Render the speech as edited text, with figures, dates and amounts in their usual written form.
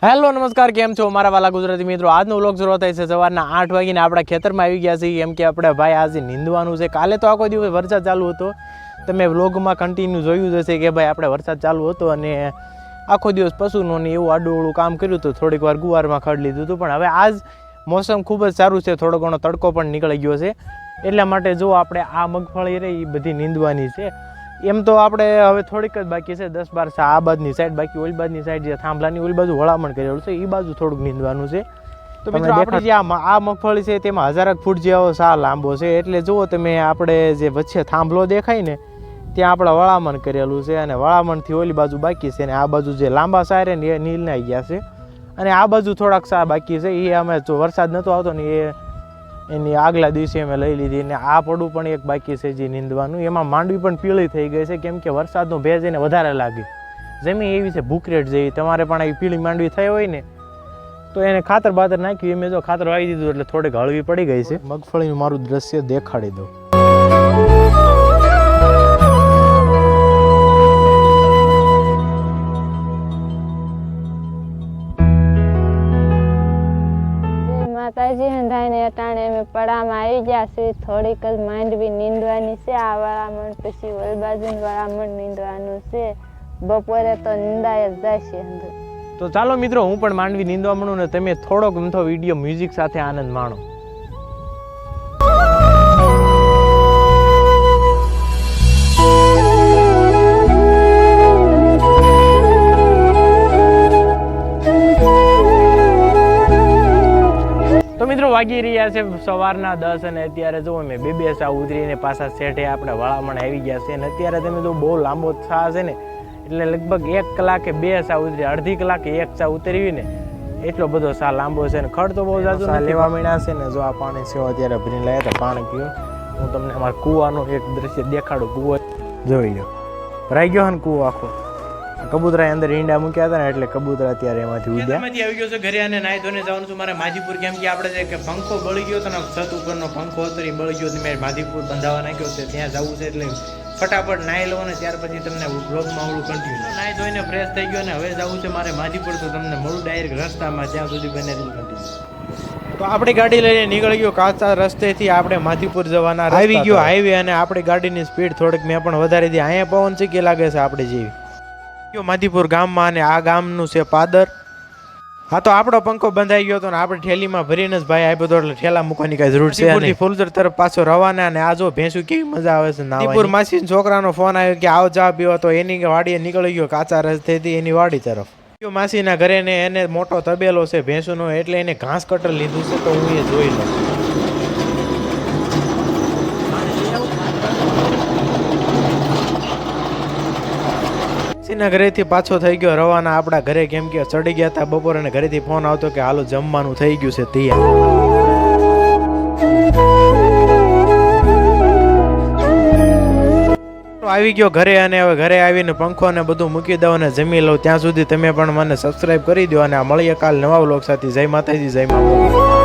Hello નમસ્કાર, કેમ છો મારા વાલા ગુજરાતી મિત્રો? આજનો વ્લોગ શરૂ થાય છે સવારના 8 વાગીને આપણા ખેતરમાં આવી ગયા છીએ. કેમ કે આપણે ભાઈ આજે નીંદવાનું છે. કાલે તો આખો દિવસ વરસાદ ચાલુ હતો, તમે વ્લોગમાં કન્ટિન્યુ જોયું જ હશે કે ભાઈ આપણે વરસાદ ચાલુ હતો અને આખો દિવસ પશુનું ને એવું આડું કામ કર્યું હતું. થોડીક વાર ગુવારમાં ખડ લીધું હતું, પણ હવે આજ મોસમ ખૂબ જ સારું છે, થોડો ઘણો તડકો પણ નીકળી ગયો છે. એટલા માટે જો આપણે આ મગફળી રહી એ બધી નીંદવાની છે. એમ તો આપણે હવે થોડીક જ બાકી છે, 10-12 સા આ બાજુની સાઈડ, બાકી ઓલી બાજુની સાઈડ જે થાંભલાની ઓલી બાજુ વળામણ કરેલું છે એ બાજુ થોડુંક નીંદવાનું છે. તો મિત્રો આપણે જે આ મગફળી છે તેમાં 1000 ફૂટ જેવો સા લાંબો છે. એટલે જુઓ તમે, આપણે જે વચ્ચે થાંભલો દેખાય ને ત્યાં આપણે વળામણ કરેલું છે અને વળામણથી ઓલી બાજુ બાકી છે. અને આ બાજુ જે લાંબા સા રહે ને એ નીલનાઈ ગયા છે અને આ બાજુ થોડાક સા બાકી છે. એ અમે જો વરસાદ નહોતો આવતો ને એની આગલા દિવસે અમે લઈ લીધી. ને આ પડું પણ એક બાકી છે જે નીંદવાનું. એમાં માંડવી પણ પીળી થઈ ગઈ છે, કેમ કે વરસાદનો ભેજ એને વધારે લાગે. જમીન એવી છે ભૂકરેટ જેવી. તમારે પણ આવી પીળી માંડવી થઈ હોય ને તો એને ખાતર બાતર નાખ્યું. એમ જો ખાતર વાવી દીધું એટલે થોડીક હળવી પડી ગઈ છે. મગફળીનું મારું દ્રશ્ય દેખાડી દઉં. માતાજી હંધાઈને અટાણે અમે પડામાં આવી ગયા છે. થોડીક જ માંડવી નીંદવાની છે. આ વળામણ પછી ઓલબાજુનું વળામણ નીંદવાનું છે. બપોરે તો નીંદાય જ જાય છે અંદર. તો ચાલો મિત્રો, હું પણ માંડવી નીંદવા મળું ને તમે થોડોક અમથો વિડીયો મ્યુઝિક સાથે આનંદ માણો. મિત્રો વાગી રહ્યા છે સવારના 10 અને અત્યારે જો અમે બે સા ઉતરીને પાછા શેઠે આપણે વળામણ આવી ગયા છે. અને અત્યારે તમે જો બહુ લાંબો સા છે ને, એટલે લગભગ 1 કલાકે 2 સા ઉતરી, અડધી કલાકે 1 સા ઉતરવી ને એટલો બધો સા લાંબો છે. ને ખડ તો બહુ જાજુ લેવા માંડ્યા છે ને. જો આ પાણી છે અત્યારે ભરીને લાવ્યા હતા, પાણી પીઓ. હું તમને અમારા કૂવાનું એક દ્રશ્ય દેખાડું. કૂવો જોઈ લો, ભરાઈ ગયો ને કૂવો આખો. કબૂતરા અંદર ઈંડા મૂક્યા હતા ને એટલે કબૂતરા અત્યારે એમાંથી ઉડ્યા. એમાંથી આવી ગયો છે ઘરે અને નાઈ ધોઈને જવાનું છું મારે માજીપુર. કેમ કે આપણે જે કે પંખો બળી ગયો હતો ને, છત ઉપરનો પંખો હતો એ બળી ગયો, મેં માજીપુર બંધાવા નાખ્યો છે. ત્યાં જવું છે એટલે ફટાફટ નાહી લો ને ત્યાર પછી તમને બ્લોગમાં આવડું કન્ટિન્યુ. નાહી ધોઈને ફ્રેશ થઈ ગયો ને હવે જવું છે મારે માજીપુર. તો તમને મળું ડાયરેક્ટ રસ્તામાં, જ્યાં સુધી બને કન્ટિન્યુ. તો આપણી ગાડી લઈને નીકળી ગયો કાચા રસ્તેથી આપણે માધીપુર જવાના. આવી ગયો હાઈવે અને આપણી ગાડીની સ્પીડ થોડીક મેં પણ વધારી દીધી. અહીંયા પવન ચીકી લાગે છે આપણે જેવી. માધીપુર ગામમાં અને આ ગામનું છે પાદર. હા, તો આપણો પંખો બંધાઈ ગયો હતો ને આપણે ઠેલીમાં ભરીને જ ભાઈ આપ્યો હતો, એટલે ઠેલા મૂકવાની કઈ જરૂર છે નહીં. ફૂલદર તરફ પાછો રવાના. અને આ જો ભેંસું કેવી મજા આવે છે. નાદીપુર માસી છોકરાનો ફોન આવ્યો કે આવ ચા પીવો, તો એની વાડીએ નીકળી ગયો કાચા રસ્તેથી એની વાડી તરફ. માસીના ઘરે ને એને મોટો તબેલો છે ભેંસુનો, એટલે એને ઘાસ કટર લીધું છે. તો હું એ જોઈ લઉં. ના ઘરેથી પાછો થઈ ગયો રવાના આપણા ઘરે. કેમ કે ચડી ગયા હતા બપોરે અને ઘરેથી ફોન આવતો કે હાલો જમવાનું થઈ ગયું છે તૈયાર. આવી ગયો ઘરે અને હવે ઘરે આવીને પંખો ને બધું મૂકી દઉં અને જમી લઉં. ત્યાં સુધી તમે પણ મને સબસ્ક્રાઇબ કરી દો અને મળીએ કાલ નવા વ્લોગ સાથે. જય માતાજી, જય માતા.